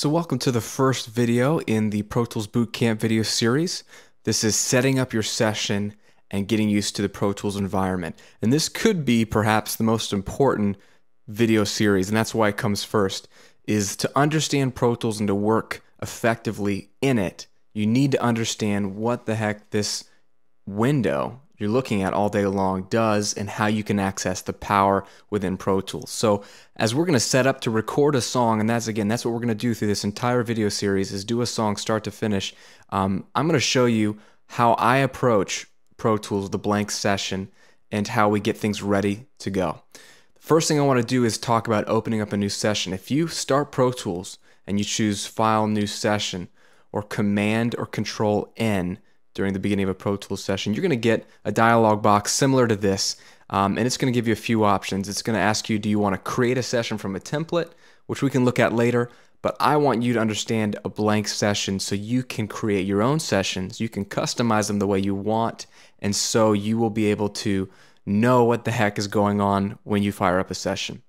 So welcome to the first video in the Pro Tools Bootcamp video series. This is setting up your session and getting used to the Pro Tools environment. And this could be perhaps the most important video series, and that's why it comes first, is to understand Pro Tools and to work effectively in it. You need to understand what the heck this window you're looking at all day long does and how you can access the power within Pro Tools. So as we're going to set up to record a song, and that's what we're going to do through this entire video series, is do a song start to finish. I'm going to show you how I approach Pro Tools, the blank session, and how we get things ready to go. The first thing I want to do is talk about opening up a new session. If you start Pro Tools and you choose File, New Session, or Command or Control N during the beginning of a Pro Tools session, you're going to get a dialog box similar to this, and it's going to give you a few options. It's going to ask you, do you want to create a session from a template, which we can look at later, but I want you to understand a blank session so you can create your own sessions. You can customize them the way you want, and so you will be able to know what the heck is going on when you fire up a session.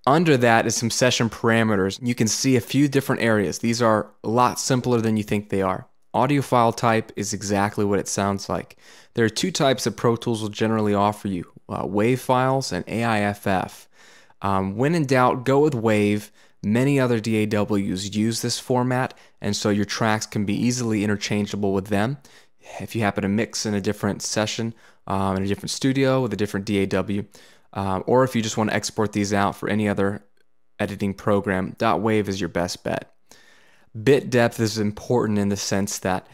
Under that is some session parameters. You can see a few different areas. These are a lot simpler than you think they are. Audio file type is exactly what it sounds like. There are two types that Pro Tools will generally offer you, WAV files and AIFF. When in doubt, go with WAV. Many other DAWs use this format, and so your tracks can be easily interchangeable with them. If you happen to mix in a different session, in a different studio with a different DAW, or if you just want to export these out for any other editing program, .wav is your best bet. Bit depth is important in the sense that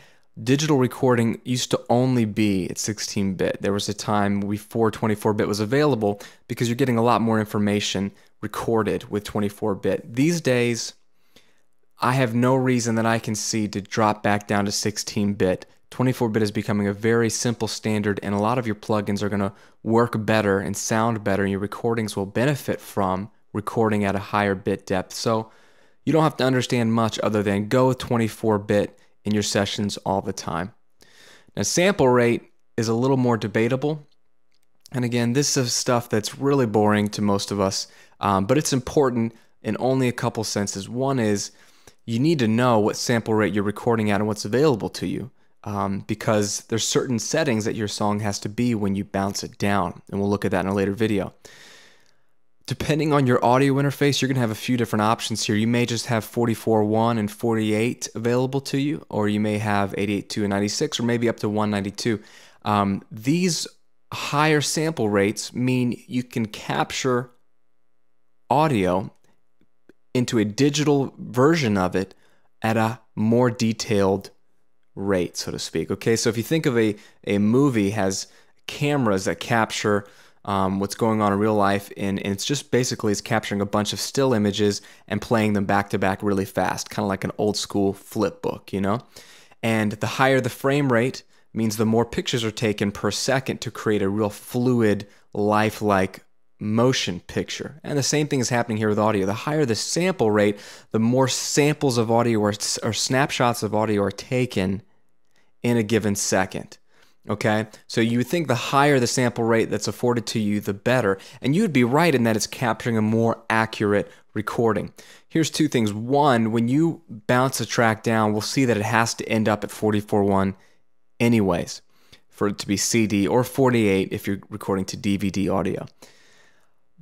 digital recording used to only be at 16-bit. There was a time before 24-bit was available because you're getting a lot more information recorded with 24-bit. These days, I have no reason that I can see to drop back down to 16-bit. 24-bit is becoming a very simple standard, and a lot of your plugins are going to work better and sound better, and your recordings will benefit from recording at a higher bit depth. So you don't have to understand much other than go with 24-bit in your sessions all the time. Now, sample rate is a little more debatable. And again, this is stuff that's really boring to most of us, but it's important in only a couple senses. One is you need to know what sample rate you're recording at and what's available to you, because there's certain settings that your song has to be when you bounce it down. And we'll look at that in a later video. Depending on your audio interface, you're going to have a few different options here. You may just have 44.1 and 48 available to you, or you may have 88.2 and 96, or maybe up to 192. These higher sample rates mean you can capture audio into a digital version of it at a more detailed rate, so to speak. Okay, so if you think of a movie has cameras that capture what's going on in real life, and it's just basically it's capturing a bunch of still images and playing them back to back really fast, kind of like an old school flip book, you know? And the higher the frame rate means the more pictures are taken per second to create a real fluid, lifelike motion picture. And the same thing is happening here with audio. The higher the sample rate, the more samples of audio or snapshots of audio are taken in a given second. Okay, so you would think the higher the sample rate that's afforded to you, the better. And you would be right in that it's capturing a more accurate recording. Here's two things. One, when you bounce a track down, we'll see that it has to end up at 44.1 anyways for it to be CD, or 48 if you're recording to DVD audio.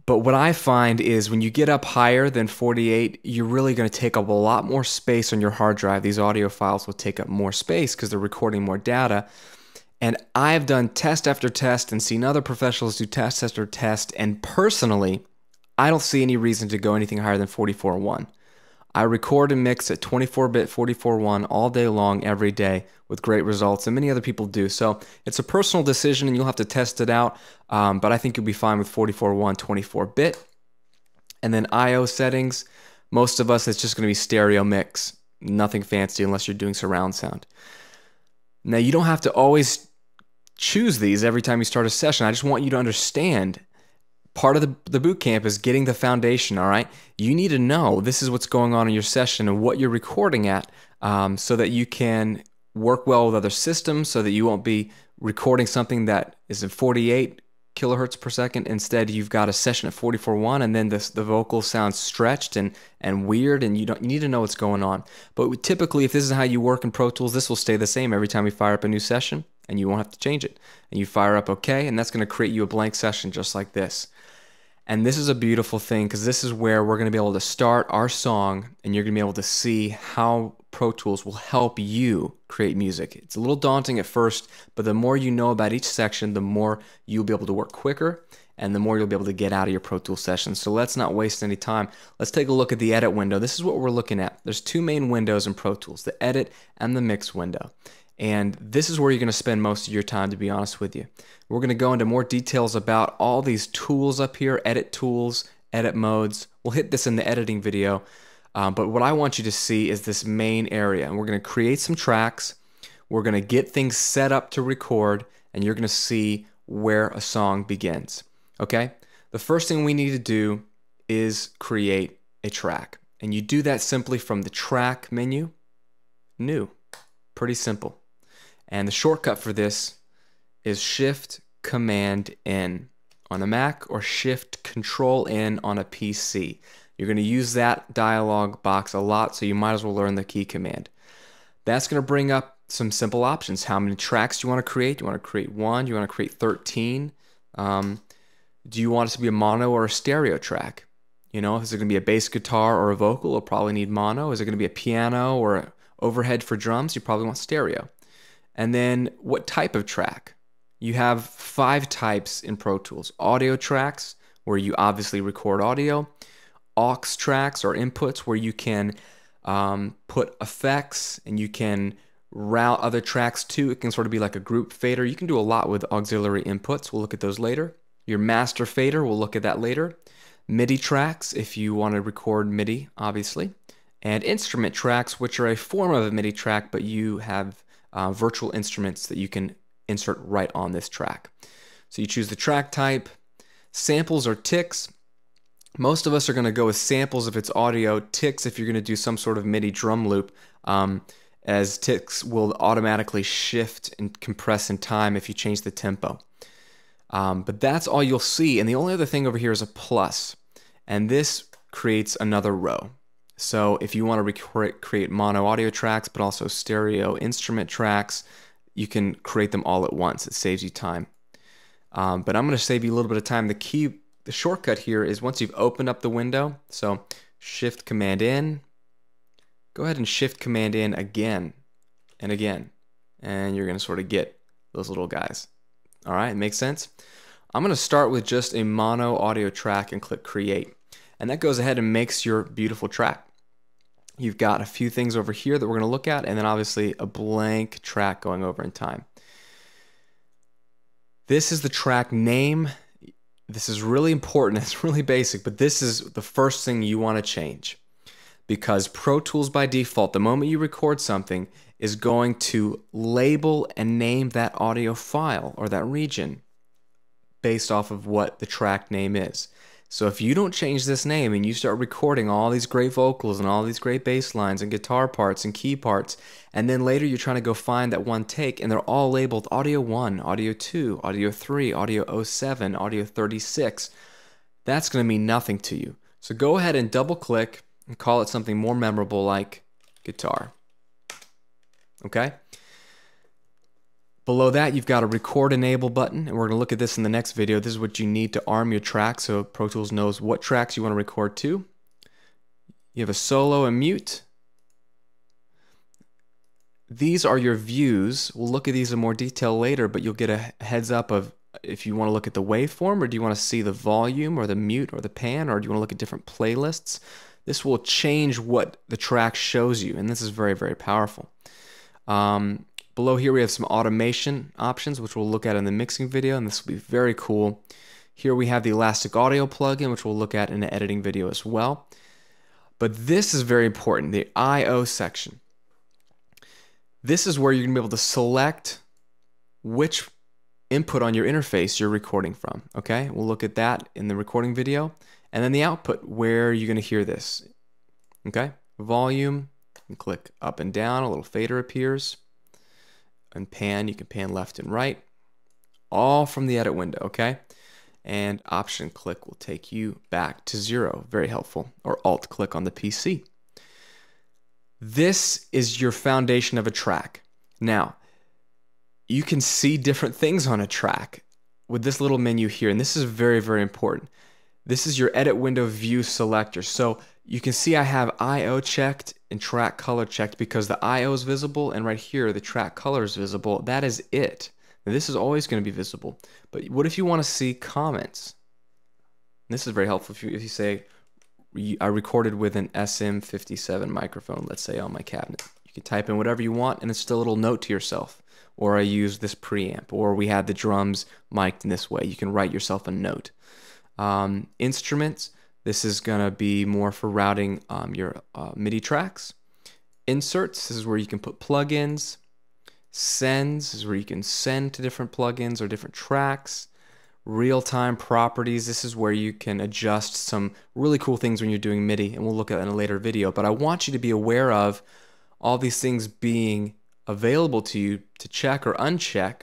But what I find is when you get up higher than 48, you're really going to take up a lot more space on your hard drive. These audio files will take up more space because they're recording more data. And I've done test after test and seen other professionals do test after test, and personally, I don't see any reason to go anything higher than 44.1. I record and mix at 24-bit 44.1 all day long, every day, with great results, and many other people do. So it's a personal decision, and you'll have to test it out, but I think you'll be fine with 44.1 24-bit. And then I/O settings, most of us, it's just going to be stereo mix, nothing fancy unless you're doing surround sound. Now, you don't have to always choose these every time you start a session. I just want you to understand part of the boot camp is getting the foundation, all right? You need to know this is what's going on in your session and what you're recording at, so that you can work well with other systems, so that you won't be recording something that is in 48 kilohertz per second. Instead, you've got a session at 44.1, and then the vocal sounds stretched and weird, and you need to know what's going on. But typically, if this is how you work in Pro Tools, this will stay the same every time you fire up a new session, and you won't have to change it. And you fire up OK, and that's going to create you a blank session just like this. And this is a beautiful thing, because this is where we're going to be able to start our song, and you're going to be able to see how Pro Tools will help you create music. It's a little daunting at first, but the more you know about each section, the more you'll be able to work quicker, and the more you'll be able to get out of your Pro Tools sessions. So let's not waste any time. Let's take a look at the edit window. This is what we're looking at. There's two main windows in Pro Tools, the edit and the mix window. And this is where you're going to spend most of your time, to be honest with you. We're going to go into more details about all these tools up here, edit tools, edit modes. We'll hit this in the editing video. But what I want you to see is this main area. And we're going to create some tracks. We're going to get things set up to record. And you're going to see where a song begins. Okay? The first thing we need to do is create a track. And you do that simply from the track menu, new. Pretty simple. And the shortcut for this is Shift-Command-N on a Mac or Shift-Control-N on a PC. You're going to use that dialog box a lot, so you might as well learn the key command. That's going to bring up some simple options. How many tracks do you want to create? Do you want to create 1? Do you want to create 13? Do you want it to be a mono or a stereo track? You know, is it going to be a bass guitar or a vocal? It'll probably need mono. Is it going to be a piano or a overhead for drums? You probably want stereo. And then what type of track? You have 5 types in Pro Tools. Audio tracks, where you obviously record audio. Aux tracks or inputs, where you can put effects and you can route other tracks too. It can sort of be like a group fader. You can do a lot with auxiliary inputs. We'll look at those later. Your master fader, we'll look at that later. MIDI tracks, if you want to record MIDI, obviously. And instrument tracks, which are a form of a MIDI track, but you have virtual instruments that you can insert right on this track. So you choose the track type. Samples or ticks. Most of us are going to go with samples if it's audio. Ticks if you're going to do some sort of MIDI drum loop, as ticks will automatically shift and compress in time if you change the tempo. But that's all you'll see. And the only other thing over here is a plus. And this creates another row. So if you want to create mono audio tracks, but also stereo instrument tracks, you can create them all at once. It saves you time. But I'm going to save you a little bit of time. The shortcut here is once you've opened up the window, so Shift-Command-N, go ahead and Shift-Command-N again and again. And you're going to sort of get those little guys. All right, makes sense? I'm going to start with just a mono audio track and click Create. And that goes ahead and makes your beautiful track. You've got a few things over here that we're going to look at, and then obviously a blank track going over in time. This is the track name. This is really important. It's really basic, but this is the first thing you want to change. Because Pro Tools by default, the moment you record something, is going to label and name that audio file or that region based off of what the track name is. So if you don't change this name and you start recording all these great vocals and all these great bass lines and guitar parts and key parts, and then later you're trying to go find that one take and they're all labeled audio 1, audio 2, audio 3, audio 07, audio 36, that's going to mean nothing to you. So go ahead and double click and call it something more memorable like guitar. Okay? Below that, you've got a record enable button, and we're going to look at this in the next video. This is what you need to arm your track so Pro Tools knows what tracks you want to record to. You have a solo and mute. These are your views. We'll look at these in more detail later, but you'll get a heads up of if you want to look at the waveform, or do you want to see the volume or the mute or the pan, or do you want to look at different playlists. This will change what the track shows you, and this is very, very powerful. Below here we have some automation options, which we'll look at in the mixing video, and this will be very cool. Here we have the Elastic Audio plugin, which we'll look at in the editing video as well. But this is very important, the I/O section. This is where you're going to be able to select which input on your interface you're recording from. Okay, we'll look at that in the recording video. And then the output, where you're going to hear this. Okay, volume, and click up and down, a little fader appears. And pan, you can pan left and right, all from the edit window, okay? and Option click will take you back to 0. Very helpful. Or Alt click on the PC. This is your foundation of a track. Now, you can see different things on a track with this little menu here, and this is very, very important. This is your edit window view selector. So you can see I have I/O checked and track color checked because the I/O is visible, and right here the track color is visible. That is it. Now, this is always going to be visible. But what if you want to see comments? And this is very helpful if you say, I recorded with an SM57 microphone, let's say, on my cabinet. You can type in whatever you want, and it's still a little note to yourself. Or I used this preamp, or we had the drums mic'd in this way. You can write yourself a note. Instruments, this is going to be more for routing your MIDI tracks. Inserts, this is where you can put plugins. Sends, this is where you can send to different plugins or different tracks. Real-time properties, this is where you can adjust some really cool things when you're doing MIDI, and we'll look at that in a later video. But I want you to be aware of all these things being available to you to check or uncheck.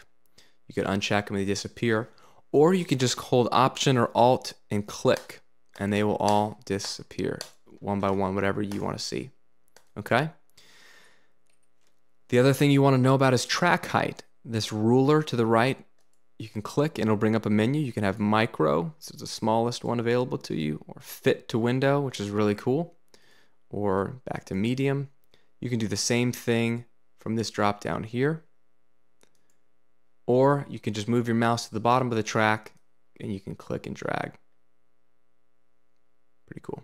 You can uncheck them and they disappear, or you can just hold Option or Alt and click, and they will all disappear one by one, whatever you want to see. Okay? The other thing you want to know about is track height. This ruler to the right, you can click and it'll bring up a menu. You can have micro, this is the smallest one available to you, or fit to window, which is really cool, or back to medium. You can do the same thing from this drop down here, or you can just move your mouse to the bottom of the track and you can click and drag. Pretty cool.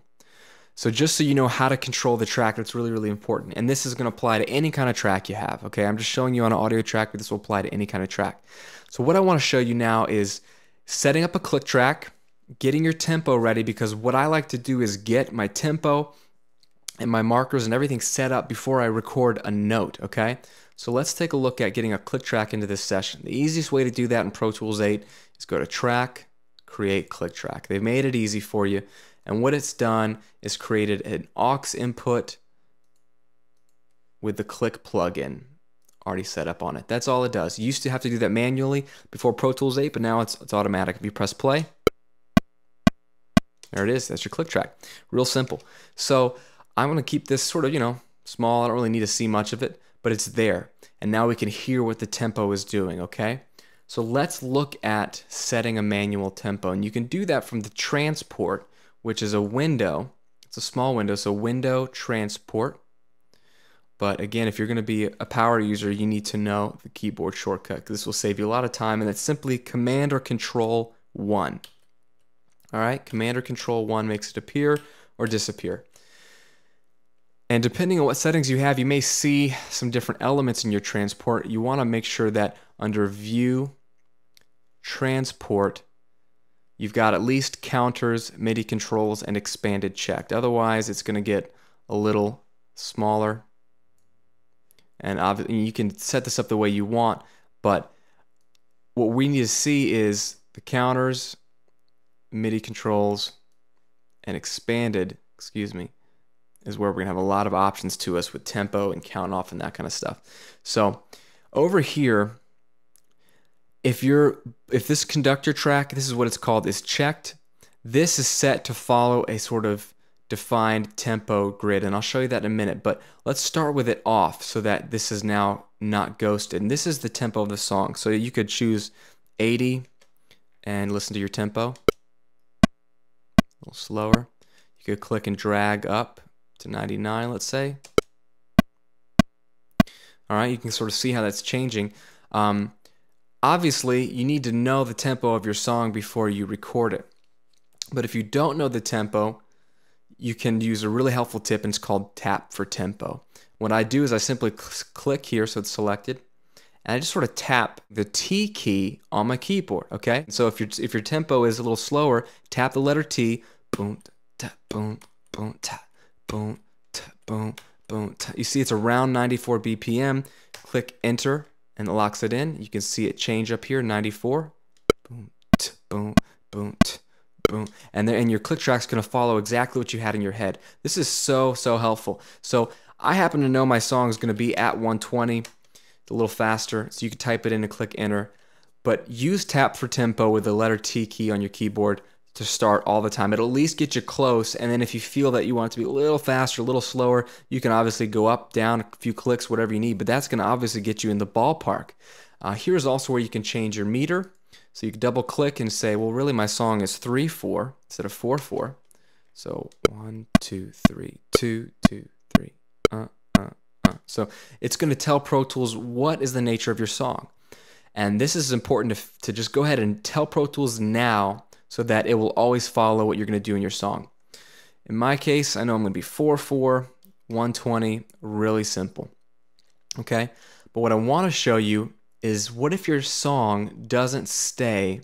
So just so you know how to control the track, that's really, really important. And this is going to apply to any kind of track you have. Okay, I'm just showing you on an audio track, but this will apply to any kind of track. So what I want to show you now is setting up a click track, getting your tempo ready, because what I like to do is get my tempo and my markers and everything set up before I record a note, okay? So let's take a look at getting a click track into this session. The easiest way to do that in Pro Tools 8 is go to Track, Create Click Track. They've made it easy for you. And what it's done is created an aux input with the click plugin already set up on it. That's all it does. You used to have to do that manually before Pro Tools 8, but now it's automatic. If you press play, there it is. That's your click track. Real simple. So I'm going to keep this sort of, small. I don't really need to see much of it, but it's there. And now we can hear what the tempo is doing, okay? So let's look at setting a manual tempo. And you can do that from the transport, which is a window. It's a small window, so window transport. But again, if you're going to be a power user, you need to know the keyboard shortcut, because this will save you a lot of time, and it's simply Command or Control 1. All right, Command or Control 1 makes it appear or disappear. And depending on what settings you have, you may see some different elements in your transport. You want to make sure that under View, Transport, you've got at least counters, MIDI controls, and expanded checked. Otherwise, it's going to get a little smaller. And you can set this up the way you want, but what we need to see is the counters, MIDI controls, and expanded, is where we're going to have a lot of options to us with tempo and count off and that kind of stuff. So over here, if this conductor track, this is what it's called, is checked, this is set to follow a sort of defined tempo grid, and I'll show you that in a minute, but let's start with it off so that this is now not ghosted. And this is the tempo of the song, so you could choose 80 and listen to your tempo. A little slower. You could click and drag up to 99, let's say. All right, you can sort of see how that's changing. Obviously, you need to know the tempo of your song before you record it. But if you don't know the tempo, you can use a really helpful tip, and it's called Tap for Tempo. What I do is I simply click here so it's selected, and I just sort of tap the T key on my keyboard, okay? So if your tempo is a little slower, tap the letter T, boom, tap, boom, boom, tap, boom, tap, boom, boom, tap. You see it's around 94 BPM. Click Enter, and it locks it in. You can see it change up here, 94. Boom, t, boom, boom, t, boom. And your click track's going to follow exactly what you had in your head. This is so, so helpful. So I happen to know my song is going to be at 120, a little faster, so you can type it in and click Enter. But use tap for tempo with the letter T key on your keyboard to start all the time. It'll at least get you close, and then if you feel that you want it to be a little faster, a little slower, you can obviously go up, down, a few clicks, whatever you need, but that's going to obviously get you in the ballpark. Here's also where you can change your meter. So you can double click and say, well, really my song is 3/4 instead of 4/4. So 1, 2, 3, 2, 2, 3. So it's going to tell Pro Tools what is the nature of your song. And this is important to just go ahead and tell Pro Tools now so that it will always follow what you're going to do in your song. In my case, I know I'm going to be 4/4, 120, really simple. Okay? But what I want to show you is what if your song doesn't stay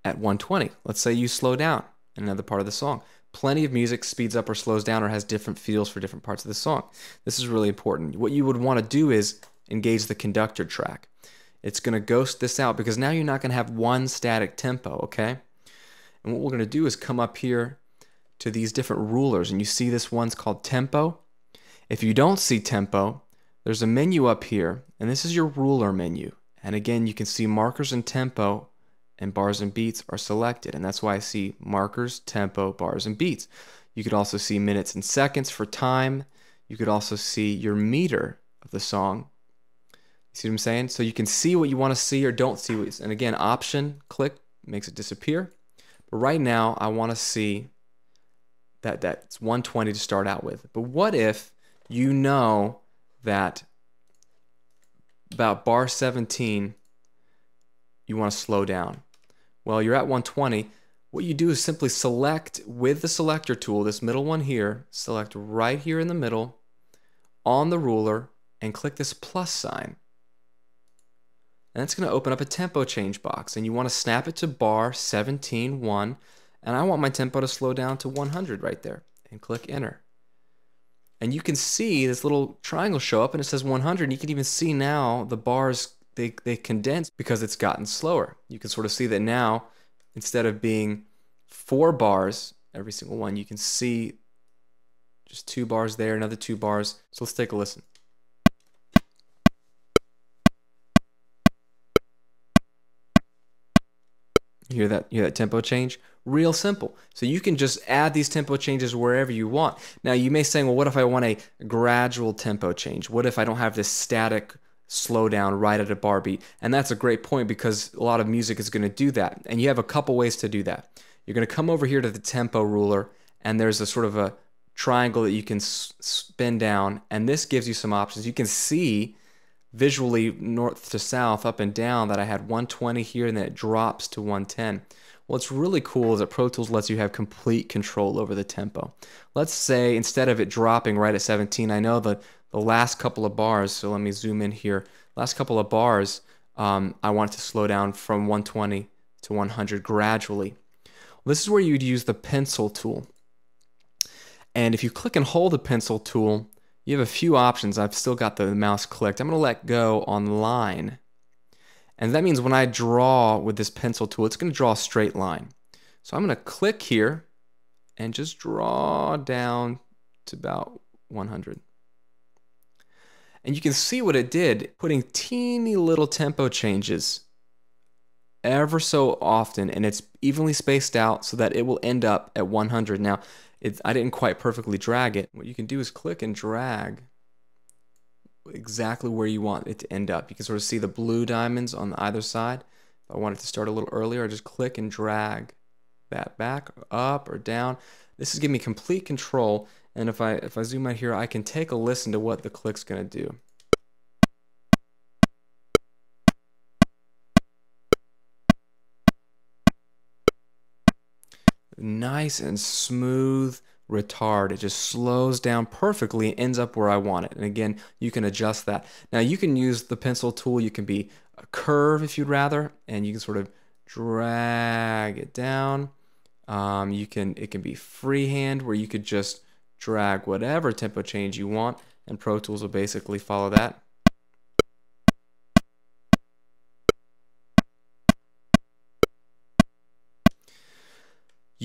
at 120? Let's say you slow down in another part of the song. Plenty of music speeds up or slows down or has different feels for different parts of the song. This is really important. What you would want to do is engage the conductor track. It's going to ghost this out because now you're not going to have one static tempo, okay? And what we're going to do is come up here to these different rulers, and you see this one's called tempo. If you don't see tempo, there's a menu up here, and this is your ruler menu. And again, you can see markers and tempo and bars and beats are selected, and that's why I see markers, tempo, bars, and beats. You could also see minutes and seconds for time. You could also see your meter of the song. You see what I'm saying? So you can see what you want to see or don't see. And again, option, click, makes it disappear. But right now, I want to see that it's 120 to start out with. But what if you know that about bar 17, you want to slow down? Well, you're at 120. What you do is simply select with the selector tool, this middle one here, select right here in the middle on the ruler and click this plus sign. And it's going to open up a tempo change box, and you want to snap it to bar 17, 1, and I want my tempo to slow down to 100 right there, and click enter. And you can see this little triangle show up and it says 100, and you can even see now the bars, they condense because it's gotten slower. You can sort of see that now, instead of being 4 bars, every single one, you can see just 2 bars there, another 2 bars. So let's take a listen. You hear that tempo change? Real simple. So you can just add these tempo changes wherever you want. Now you may say, well, what if I want a gradual tempo change? What if I don't have this static slowdown right at a bar beat? And that's a great point because a lot of music is going to do that. And you have a couple ways to do that. You're going to come over here to the tempo ruler, and there's a sort of a triangle that you can spin down, and this gives you some options. You can see visually north to south, up and down, that I had 120 here and then it drops to 110. What's really cool is that Pro Tools lets you have complete control over the tempo. Let's say instead of it dropping right at 17, I know the last couple of bars, so let me zoom in here. Last couple of bars, I want it to slow down from 120 to 100 gradually. Well, this is where you'd use the pencil tool. And if you click and hold the pencil tool, you have a few options. I've still got the mouse clicked. I'm going to let go on line. And that means when I draw with this pencil tool, it's going to draw a straight line. So I'm going to click here and just draw down to about 100. And you can see what it did, putting teeny little tempo changes ever so often, and it's evenly spaced out so that it will end up at 100. Now, I didn't quite perfectly drag it. What you can do is click and drag exactly where you want it to end up. You can sort of see the blue diamonds on either side. If I want it to start a little earlier, I just click and drag that back, up or down. This is giving me complete control, and if I zoom out here, I can take a listen to what the click's going to do. Nice and smooth retard. It just slows down perfectly and ends up where I want it. And again, you can adjust that. Now you can use the pencil tool. You can be a curve if you'd rather, and you can sort of drag it down. It can be freehand where you could just drag whatever tempo change you want, and Pro Tools will basically follow that.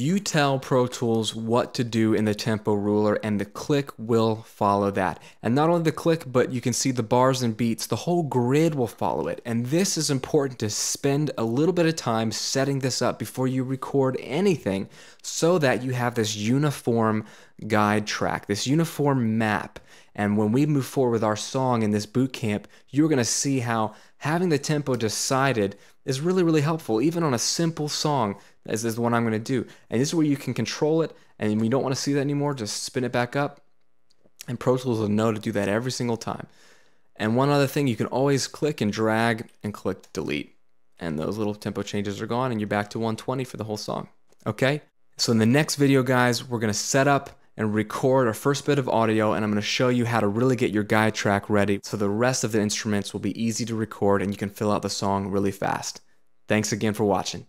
You tell Pro Tools what to do in the tempo ruler, and the click will follow that. And not only the click, but you can see the bars and beats, the whole grid will follow it. And this is important to spend a little bit of time setting this up before you record anything, so that you have this uniform guide track, this uniform map. And when we move forward with our song in this boot camp, you're going to see how having the tempo decided is really, really helpful, even on a simple song as is the one I'm going to do. And this is where you can control it, and when you don't want to see that anymore, just spin it back up, and Pro Tools will know to do that every single time. And one other thing, you can always click and drag and click delete, and those little tempo changes are gone, and you're back to 120 for the whole song. Okay? So in the next video, guys, we're going to set up and record our first bit of audio, and I'm going to show you how to really get your guide track ready so the rest of the instruments will be easy to record and you can fill out the song really fast. Thanks again for watching.